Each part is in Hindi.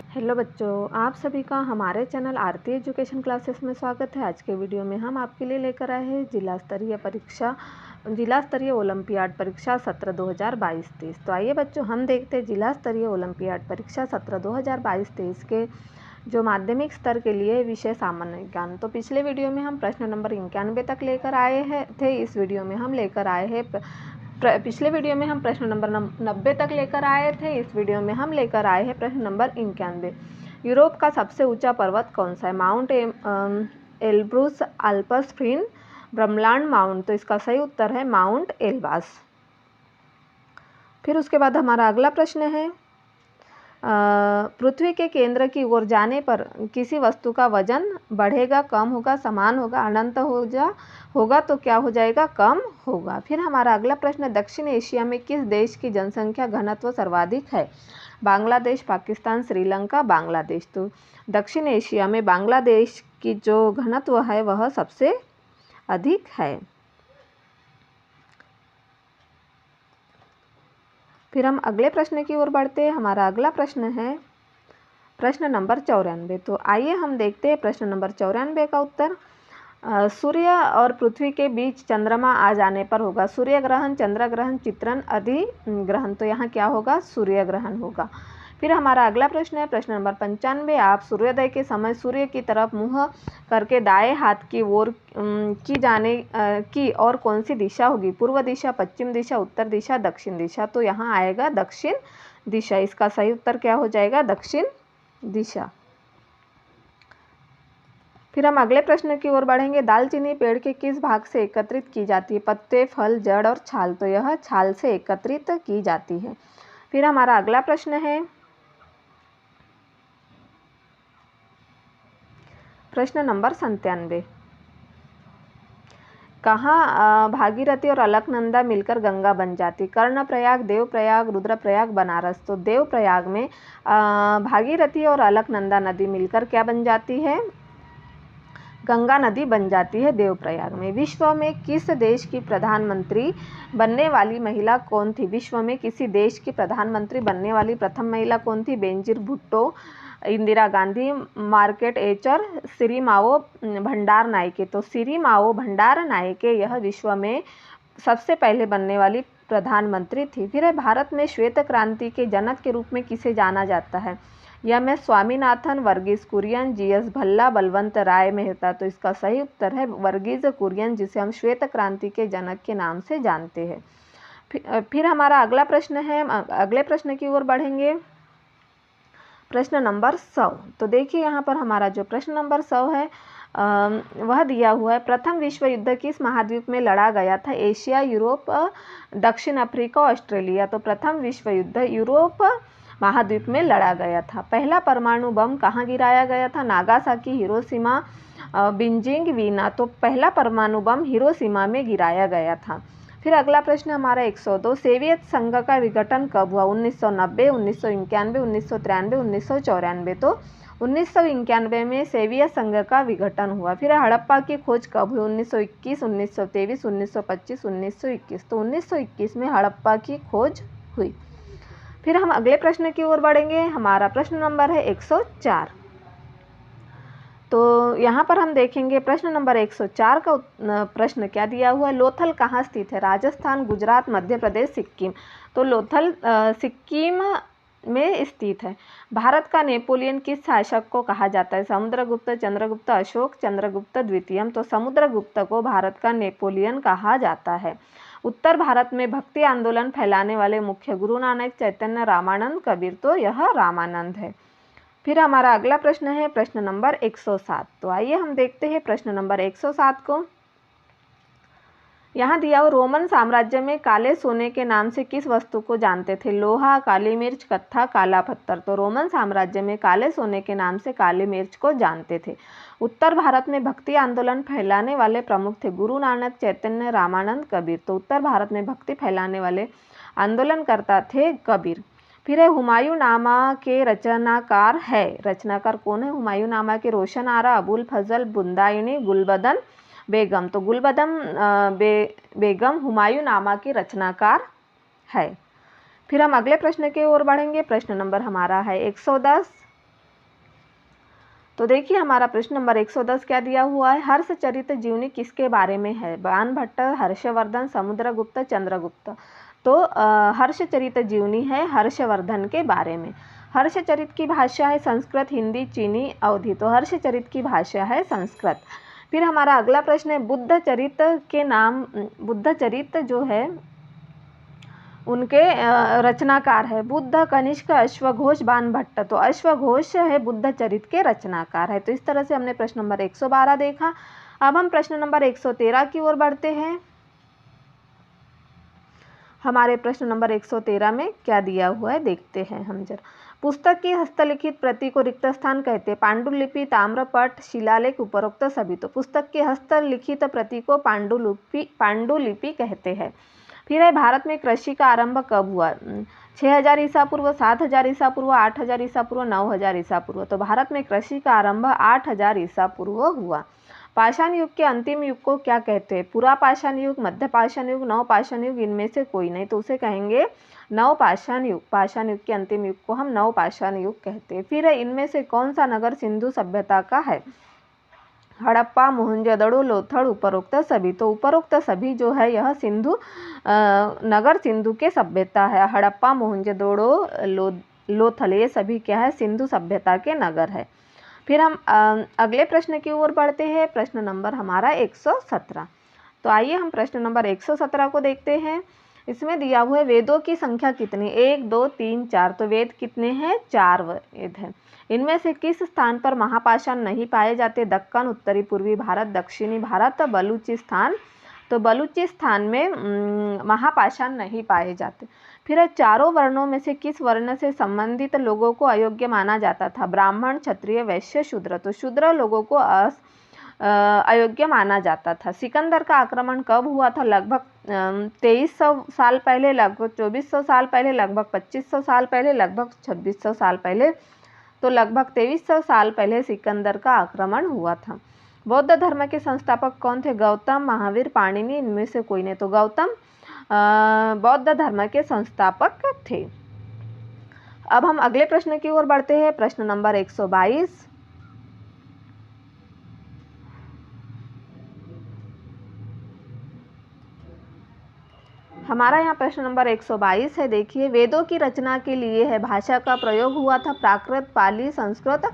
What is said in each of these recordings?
हेलो बच्चों, आप सभी का हमारे चैनल आरती एजुकेशन क्लासेस में स्वागत है। आज के वीडियो में हम आपके लिए लेकर आए हैं जिला स्तरीय ओलंपियाड परीक्षा सत्र 2022-23। तो आइए बच्चों, हम देखते हैं जिला स्तरीय ओलंपियाड परीक्षा सत्र 2022-23 के जो माध्यमिक स्तर के लिए विषय सामान्य ज्ञान। तो पिछले वीडियो में हम प्रश्न नंबर 91 तक लेकर आए थे। इस वीडियो में हम लेकर आए हैं पिछले वीडियो में हम प्रश्न नंबर 90 तक लेकर आए थे। इस वीडियो में हम लेकर आए हैं प्रश्न नंबर 91। यूरोप का सबसे ऊंचा पर्वत कौन सा है? माउंट एल्ब्रूस, आल्प्स, फिन, ब्रह्मलांड, माउंट। तो इसका सही उत्तर है माउंट एल्ब्रस। फिर उसके बाद हमारा अगला प्रश्न है, पृथ्वी के केंद्र की ओर जाने पर किसी वस्तु का वजन बढ़ेगा, कम होगा, समान होगा, अनंत होगा तो क्या हो जाएगा? कम होगा। फिर हमारा अगला प्रश्न, दक्षिण एशिया में किस देश की जनसंख्या घनत्व सर्वाधिक है? बांग्लादेश, पाकिस्तान, श्रीलंका, बांग्लादेश। तो दक्षिण एशिया में बांग्लादेश की जो घनत्व है वह सबसे अधिक है। फिर हम अगले प्रश्न की ओर बढ़ते हैं। हमारा अगला प्रश्न है प्रश्न नंबर 94। तो आइए हम देखते हैं प्रश्न नंबर 94 का उत्तर। सूर्य और पृथ्वी के बीच चंद्रमा आ जाने पर होगा सूर्य ग्रहण, चंद्र ग्रहण, चित्रण, अधिग्रहण। तो यहाँ क्या होगा? सूर्य ग्रहण होगा। फिर हमारा अगला प्रश्न है प्रश्न नंबर 95। आप सूर्योदय के समय सूर्य की तरफ मुंह करके दाएं हाथ की ओर की और कौन सी दिशा होगी? पूर्व दिशा, पश्चिम दिशा, उत्तर दिशा, दक्षिण दिशा। तो यहाँ आएगा दक्षिण दिशा। इसका सही उत्तर क्या हो जाएगा? दक्षिण दिशा। फिर हम अगले प्रश्न की ओर बढ़ेंगे। दालचीनी पेड़ के किस भाग से एकत्रित की जाती है? पत्ते, फल, जड़ और छाल। तो यह छाल से एकत्रित की जाती है। फिर हमारा अगला प्रश्न है प्रश्न नंबर 97। कहाँ भागीरथी और अलकनंदा मिलकर गंगा बन जाती? कर्णप्रयाग, देवप्रयाग, रुद्रप्रयाग, बनारस। तो देवप्रयाग में भागीरथी और अलकनंदा नदी मिलकर क्या बन जाती है? गंगा नदी बन जाती है देवप्रयाग में। विश्व में किस देश की प्रधानमंत्री बनने वाली महिला कौन थी? विश्व में किसी देश की प्रधानमंत्री बनने वाली प्रथम महिला कौन थी? बेनजीर भुट्टो, इंदिरा गांधी, मार्केट एचर, सिरिमाओ भंडार नायके। तो सिरिमाओ भंडार नायके यह विश्व में सबसे पहले बनने वाली प्रधानमंत्री थी। फिर भारत में श्वेत क्रांति के जनक के रूप में किसे जाना जाता है? एम.एस. स्वामीनाथन, वर्गीज कुरियन, जी.एस. भल्ला, बलवंत राय मेहता। तो इसका सही उत्तर है वर्गीज कुरियन, जिसे हम श्वेत क्रांति के जनक के नाम से जानते हैं। फिर हमारा अगला प्रश्न है, अगले प्रश्न की ओर बढ़ेंगे प्रश्न नंबर 100। तो देखिए यहाँ पर हमारा जो प्रश्न नंबर 100 है वह दिया हुआ है, प्रथम विश्व युद्ध किस महाद्वीप में लड़ा गया था? एशिया, यूरोप, दक्षिण अफ्रीका, ऑस्ट्रेलिया। तो प्रथम विश्व युद्ध यूरोप महाद्वीप में लड़ा गया था। पहला परमाणु बम कहाँ गिराया गया था? Nagasaki, Hiroshima, Beijing, Veena. तो पहला परमाणु बम हिरोशिमा में गिराया गया था। फिर अगला प्रश्न हमारा 102। सोवियत संघ का विघटन कब हुआ? 1990, 1991, 1993, 1994। तो 1991 में सोवियत संघ का विघटन हुआ। फिर हड़प्पा की खोज कब हुई? 1921, 1923, 1925, 1921। तो 1921 में हड़प्पा की खोज हुई। फिर हम अगले प्रश्न की ओर बढ़ेंगे। हमारा प्रश्न नंबर है 104। तो यहाँ पर हम देखेंगे प्रश्न नंबर 104 का प्रश्न क्या दिया हुआ है? लोथल कहाँ स्थित है? राजस्थान, गुजरात, मध्य प्रदेश, सिक्किम। तो लोथल सिक्किम में स्थित है। भारत का नेपोलियन किस शासक को कहा जाता है? समुद्रगुप्त, चंद्रगुप्त, अशोक, चंद्रगुप्त द्वितीय। तो समुद्रगुप्त को भारत का नेपोलियन कहा जाता है। उत्तर भारत में भक्ति आंदोलन फैलाने वाले मुख्य गुरु नानक, चैतन्य, रामानंद, कबीर। तो यह रामानंद है। फिर हमारा अगला प्रश्न है प्रश्न नंबर 107। तो आइए हम देखते हैं प्रश्न नंबर 107 को। यहाँ दिया हुआ, रोमन साम्राज्य में काले सोने के नाम से किस वस्तु को जानते थे? लोहा, काली मिर्च, कत्था, काला पत्थर। तो रोमन साम्राज्य में काले सोने के नाम से काली मिर्च को जानते थे। उत्तर भारत में भक्ति आंदोलन फैलाने वाले प्रमुख थे गुरु नानक, चैतन्य, रामानंद, कबीर। तो उत्तर भारत में भक्ति फैलाने वाले आंदोलनकर्ता थे कबीर। फिर है हुमायूंनामा के रचनाकार है। रचनाकार कौन है हुमायूंनामा के? रोशन आरा, अबुल फजल, बुंदायनी, गुलबदन बेगम। तो गुलबदन बेगम हुमायूंनामा की रचनाकार है। फिर हम अगले प्रश्न की ओर बढ़ेंगे। प्रश्न नंबर हमारा है 110। तो देखिए हमारा प्रश्न नंबर 110 क्या दिया हुआ है। हर्षचरित जीवनी किसके बारे में है? बाणभट्ट, हर्षवर्धन, समुद्रगुप्त, चंद्रगुप्त। तो हर्षचरित जीवनी है हर्षवर्धन के बारे में। हर्षचरित की भाषा है संस्कृत, हिंदी, चीनी, अवधी। तो हर्षचरित की भाषा है संस्कृत। फिर हमारा अगला प्रश्न है बुद्धचरित के नाम, बुद्धचरित जो है उनके रचनाकार है बुद्ध, कनिष्क, अश्वघोष, बाणभट्ट। तो अश्वघोष है बुद्धचरित के रचनाकार है। तो इस तरह से हमने प्रश्न नंबर 112 देखा। अब हम प्रश्न नंबर 113 की ओर बढ़ते हैं। हमारे प्रश्न नंबर 113 में क्या दिया हुआ है देखते हैं हम जरा। पुस्तक की हस्तलिखित प्रति को रिक्त स्थान कहते हैं। पांडुलिपि, ताम्रपट, शिलालेख, उपरोक्त सभी। तो पुस्तक की हस्तलिखित प्रति को पांडुलिपि कहते हैं। फिर है भारत में कृषि का आरंभ कब हुआ? 6000 ईसा पूर्व, 7000 ईसा पूर्व, 8000 ईसा पूर्व, 9000 ईसा पूर्व। तो भारत में कृषि का आरंभ 8000 ईसा पूर्व हुआ। पाषाण युग के अंतिम युग को क्या कहते हैं? पूरा पाषाण युग, मध्य पाषाण युग, नव पाषाण युग, इनमें से कोई नहीं। तो उसे कहेंगे नव पाषाण युग। पाषाण युग के अंतिम युग को हम नव पाषाण युग कहते हैं। फिर इनमें से कौन सा नगर सिंधु सभ्यता का है? हड़प्पा, मोहनजोदड़ो, लोथल, उपरोक्त सभी। तो उपरोक्त सभी जो है यह सिंधु नगर सिंधु के सभ्यता है। हड़प्पा, मोहनजोदड़ो, लोथल ये सभी क्या है? सिंधु सभ्यता के नगर है। फिर हम अगले प्रश्न की ओर बढ़ते हैं। प्रश्न नंबर हमारा 117। तो आइए हम प्रश्न नंबर 117 को देखते हैं। इसमें दिया हुआ है वेदों की संख्या कितनी? 1, 2, 3, 4। तो वेद कितने हैं? 4 वेद हैं। इनमें से किस स्थान पर महापाषाण नहीं पाए जाते? दक्कन, उत्तरी पूर्वी भारत, दक्षिणी भारत, बलूचिस्तान। तो बलूचिस्तान में महापाषाण नहीं पाए जाते। फिर चारों वर्णों में से किस वर्ण से संबंधित लोगों को अयोग्य माना जाता था? ब्राह्मण, क्षत्रिय, वैश्य, शूद्र। तो शूद्र लोगों को अयोग्य माना जाता था। सिकंदर का आक्रमण कब हुआ था? लगभग 2300 साल पहले, लगभग 2400 साल पहले, लगभग 2500 साल पहले, लगभग 2600 साल पहले। तो लगभग 2300 साल पहले सिकंदर का आक्रमण हुआ था। बौद्ध धर्म के संस्थापक कौन थे? गौतम, महावीर, पाणिनि, इनमें से कोई नहीं। तो गौतम बौद्ध धर्म के संस्थापक थे। अब हम अगले प्रश्न की ओर बढ़ते हैं। प्रश्न नंबर 122। हमारा यहाँ प्रश्न नंबर 122 है। देखिए वेदों की रचना के लिए है भाषा का प्रयोग हुआ था प्राकृत, पाली, संस्कृत,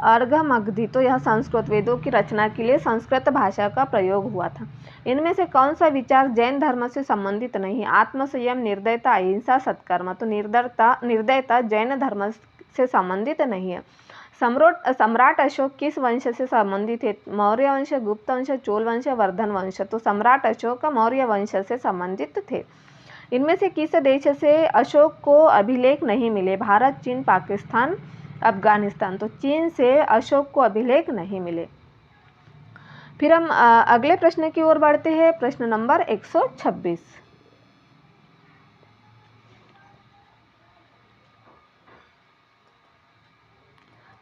अर्घ, मगधी। तो यह संस्कृत वेदों की रचना के लिए संस्कृत भाषा का प्रयोग हुआ था। इनमें से कौन सा विचार जैन धर्म से संबंधित नहीं? आत्मसंयम, निर्दयता, अहिंसा, सत्कर्म। तो निर्दयता जैन धर्म से संबंधित नहीं है। सम्राट अशोक किस वंश से संबंधित है? मौर्य वंश, गुप्त वंश, चोल वंश, वर्धन वंश। तो सम्राट अशोक मौर्य वंश से संबंधित थे। इनमें से किस देश से अशोक को अभिलेख नहीं मिले? भारत, चीन, पाकिस्तान, अफगानिस्तान। तो चीन से अशोक को अभिलेख नहीं मिले। फिर हम अगले प्रश्न की ओर बढ़ते हैं। प्रश्न नंबर 126।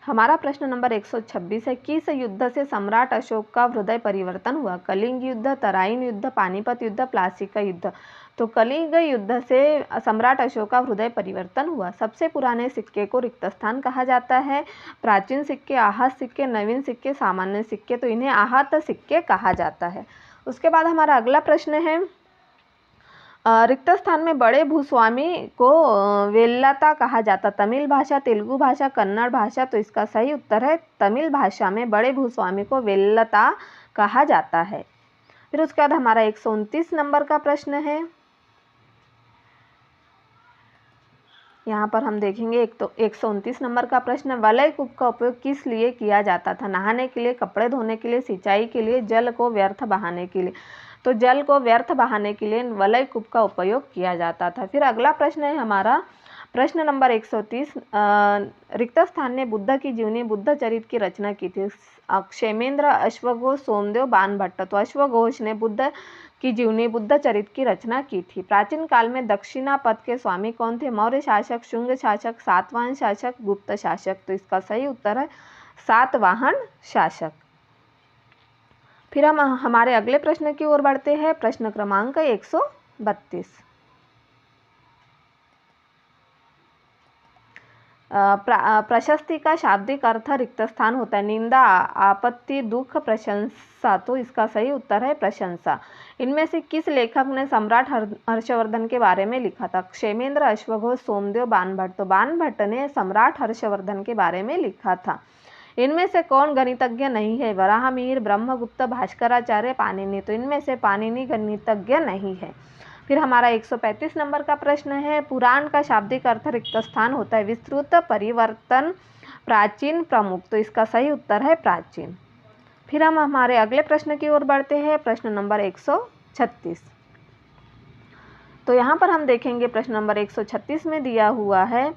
हमारा प्रश्न नंबर 126 है। किस युद्ध से सम्राट अशोक का हृदय परिवर्तन हुआ? कलिंग युद्ध, तराइन युद्ध, पानीपत युद्ध, प्लासी का युद्ध। तो कलिंग युद्ध से सम्राट अशोक का हृदय परिवर्तन हुआ। सबसे पुराने सिक्के को रिक्त स्थान कहा जाता है। प्राचीन सिक्के, आहत सिक्के, नवीन सिक्के, सामान्य सिक्के। तो इन्हें आहत सिक्के कहा जाता है। उसके बाद हमारा अगला प्रश्न है रिक्त स्थान में बड़े भूस्वामी को वेल्लता कहा जाता। तमिल भाषा, तेलुगु भाषा, कन्नड़ भाषा। तो इसका सही उत्तर है तमिल भाषा में बड़े भूस्वामी को वेल्लता कहा जाता है। फिर उसके बाद हमारा 129 नंबर का प्रश्न है। यहाँ पर हम देखेंगे 129 नंबर का प्रश्न। वलय कूप का उपयोग किस लिए किया जाता था? नहाने के लिए, कपड़े धोने के लिए, सिंचाई के लिए, जल को व्यर्थ बहाने के लिए। तो जल को व्यर्थ बहाने के लिए वलय कूप का उपयोग किया जाता था। फिर अगला प्रश्न है हमारा प्रश्न नंबर 130। रिक्त स्थान ने बुद्ध की जीवनी बुद्धचरित की रचना की थी। क्षेमेंद्र, अश्वघोष, सोमदेव, बाणभट्ट। तो अश्वघोष ने बुद्ध की जीवनी बुद्धचरित की रचना की थी। प्राचीन काल में दक्षिणापथ के स्वामी कौन थे? मौर्य शासक, शुंग शासक, सातवाहन शासक, गुप्त शासक। तो इसका सही उत्तर है सातवाहन शासक। फिर हम हमारे अगले प्रश्न की ओर बढ़ते हैं। प्रश्न क्रमांक 132। प्रशस्ति का शाब्दिक अर्थ रिक्त स्थान होता है। निंदा, आपत्ति, दुख, प्रशंसा, तो इसका सही उत्तर है प्रशंसा। इनमें से किस लेखक ने सम्राट हर्षवर्धन के बारे में लिखा था? क्षेमेंद्र, अश्वघोष, सोमदेव, बाणभट्ट। तो बाणभट्ट ने सम्राट हर्षवर्धन के बारे में लिखा था। इनमें से कौन गणितज्ञ नहीं है? वराहमिहिर, ब्रह्मगुप्त, भास्कराचार्य, पाणिनि। तो इनमें से पाणिनि गणितज्ञ नहीं है। फिर हमारा 135 नंबर का प्रश्न है, पुराण का शाब्दिक अर्थ रिक्त स्थान होता है। विस्तृत, परिवर्तन, प्राचीन, प्रमुख। तो इसका सही उत्तर है प्राचीन। फिर हम हमारे अगले प्रश्न की ओर बढ़ते हैं, प्रश्न नंबर 136। तो यहाँ पर हम देखेंगे प्रश्न नंबर 136 में दिया हुआ है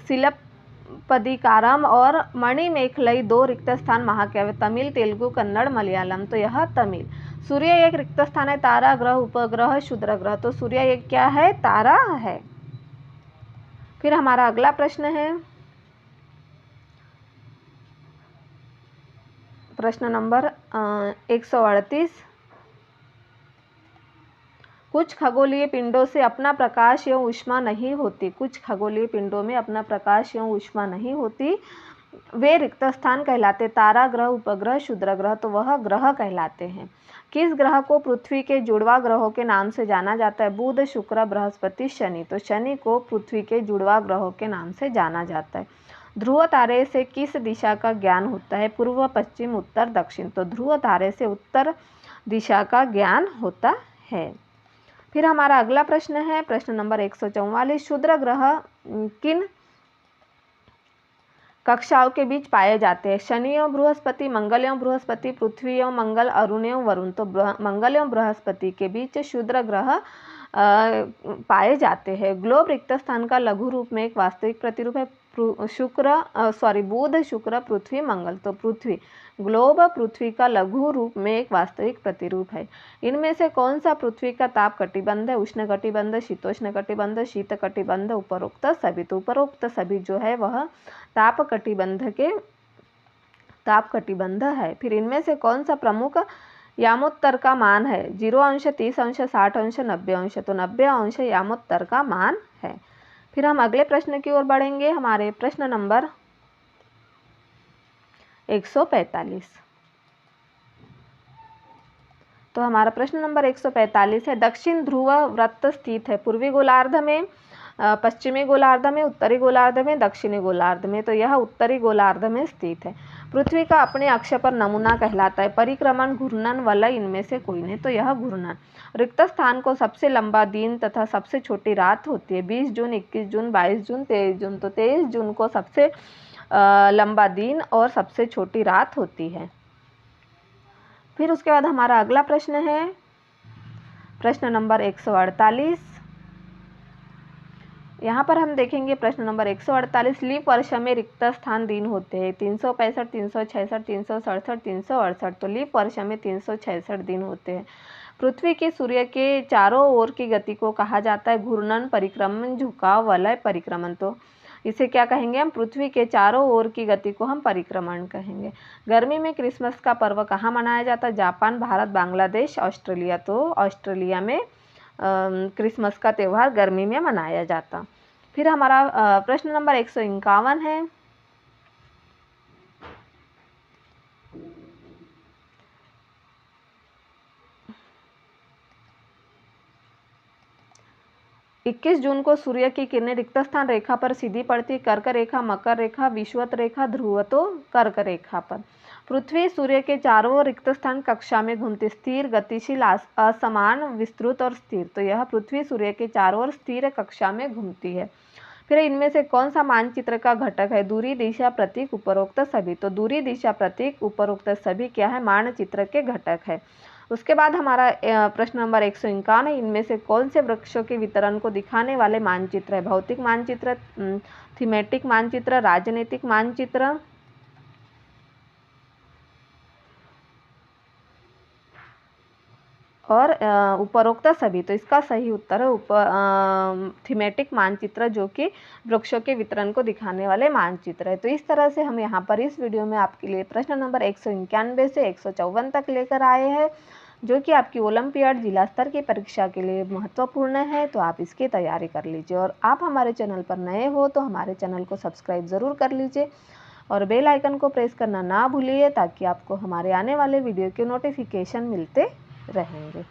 सिलप्पदिकारम और मणिमेखलई 2 रिक्त स्थान महाकाव्य, तमिल, तेलुगु, कन्नड़, मलयालम। तो यह तमिल। सूर्य एक रिक्त स्थान है। तारा, ग्रह, उपग्रह, क्षुद्र ग्रह। तो सूर्य एक क्या है? तारा है। फिर हमारा अगला प्रश्न है प्रश्न नंबर 138। कुछ खगोलीय पिंडों से अपना प्रकाश एवं ऊष्मा नहीं होती। कुछ खगोलीय पिंडों में अपना प्रकाश एवं ऊष्मा नहीं होती, वे रिक्त स्थान कहलाते। तारा, ग्रह, उपग्रह, क्षुद्र ग्रह। तो वह ग्रह कहलाते हैं। किस ग्रह को पृथ्वी के जुड़वा ग्रहों के नाम से जाना जाता है? बुध, शुक्र, बृहस्पति, शनि। तो शनि को पृथ्वी के जुड़वा ग्रहों के नाम से जाना जाता है। ध्रुव तारे से किस दिशा का ज्ञान होता है? पूर्व, पश्चिम, उत्तर, दक्षिण। तो ध्रुव तारे से उत्तर दिशा का ज्ञान होता है। फिर हमारा अगला प्रश्न है प्रश्न नंबर 144। क्षुद्र ग्रह किन कक्षाओं के बीच पाए जाते हैं? शनि एवं बृहस्पति, मंगल एवं बृहस्पति, पृथ्वी एवं मंगल, अरुण एवं वरुण। तो मंगल एवं बृहस्पति के बीच क्षुद्र ग्रह पाए जाते हैं। ग्लोब रिक्त स्थान का लघु रूप में एक वास्तविक प्रतिरूप है। बुध, शुक्र, पृथ्वी, मंगल। तो पृथ्वी, ग्लोब पृथ्वी का लघु रूप में एक वास्तविक प्रतिरूप है। इनमें से कौन सा पृथ्वी का ताप कटिबंध है? उष्ण कटिबंध, शीतोष्ण कटिबंध, शीत कटिबंध, उपरोक्त सभी। तो उपरोक्त सभी जो है वह ताप कटिबंध है। फिर इनमें से कौन सा प्रमुख यामोत्तर का मान है? 0 अंश, 30 अंश, 60 अंश, 90 अंश। तो 90 अंश यामोत्तर का मान है। फिर हम अगले प्रश्न की ओर बढ़ेंगे, हमारे प्रश्न नंबर 145। तो हमारा प्रश्न नंबर 145 है, दक्षिण ध्रुव वृत्त स्थित है पूर्वी गोलार्ध में, पश्चिमी गोलार्ध में, उत्तरी गोलार्ध में, दक्षिणी गोलार्ध में। तो यह उत्तरी गोलार्ध में स्थित है। पृथ्वी का अपने अक्ष पर नमूना कहलाता है। परिक्रमण, घूर्णन, वलय, इनमें से कोई नहीं। तो यह घूर्णन। रिक्त स्थान को सबसे लंबा दिन तथा सबसे छोटी रात होती है। 20 जून, 21 जून, 22 जून, 23 जून। तो 23 जून को सबसे लंबा दिन और सबसे छोटी रात होती है। फिर उसके बाद हमारा अगला प्रश्न है प्रश्न नंबर 148। यहाँ पर हम देखेंगे प्रश्न नंबर 148। लीप वर्ष में रिक्त स्थान दिन होते हैं 365, 366, 367, 368। तो लीप वर्ष में 366 दिन होते हैं। पृथ्वी की सूर्य के चारों ओर की गति को कहा जाता है घूर्णन, परिक्रमण, झुकाव, वलय, परिक्रमण। तो इसे क्या कहेंगे हम? पृथ्वी के चारों ओर की गति को हम परिक्रमण कहेंगे। गर्मी में क्रिसमस का पर्व कहाँ मनाया जाता है? Japan, Bharat, Bangladesh, Australia. तो ऑस्ट्रेलिया में क्रिसमस का त्यौहार गर्मी में मनाया जाता। फिर हमारा प्रश्न नंबर 151 है, इक्कीस जून को सूर्य की किरणें रिक्त स्थान रेखा पर सीधी पड़ती। कर्क रेखा, मकर रेखा, विषुवत रेखा, ध्रुव। तो कर्क रेखा पर। पृथ्वी सूर्य के चारों रिक्त स्थान कक्षा में घूमती। स्थिर, गतिशील, असमान, विस्तृत और स्थिर। तो यह पृथ्वी सूर्य के चारों ओर स्थिर कक्षा में घूमती है। फिर इनमें से कौन सा मानचित्र का घटक है? दूरी, दिशा, प्रतीक, उपरोक्त सभी। तो दूरी, दिशा, प्रतीक, उपरोक्त सभी क्या है? मानचित्र के घटक है। उसके बाद हमारा प्रश्न नंबर 151 है, इनमें से कौन से वृक्षों के वितरण को दिखाने वाले मानचित्र है? भौतिक मानचित्र, थीमेटिक मानचित्र, राजनीतिक मानचित्र, और उपरोक्त सभी। तो इसका सही उत्तर है थीमेटिक मानचित्र, जो कि वृक्षों के वितरण को दिखाने वाले मानचित्र है। तो इस तरह से हम यहाँ पर इस वीडियो में आपके लिए प्रश्न नंबर 191 से 154 तक लेकर आए हैं। जो कि आपकी ओलंपियाड जिला स्तर की परीक्षा के लिए महत्वपूर्ण है, तो आप इसकी तैयारी कर लीजिए। और आप हमारे चैनल पर नए हो तो हमारे चैनल को सब्सक्राइब ज़रूर कर लीजिए और बेल आइकन को प्रेस करना ना भूलिए, ताकि आपको हमारे आने वाले वीडियो के नोटिफिकेशन मिलते रहेंगे।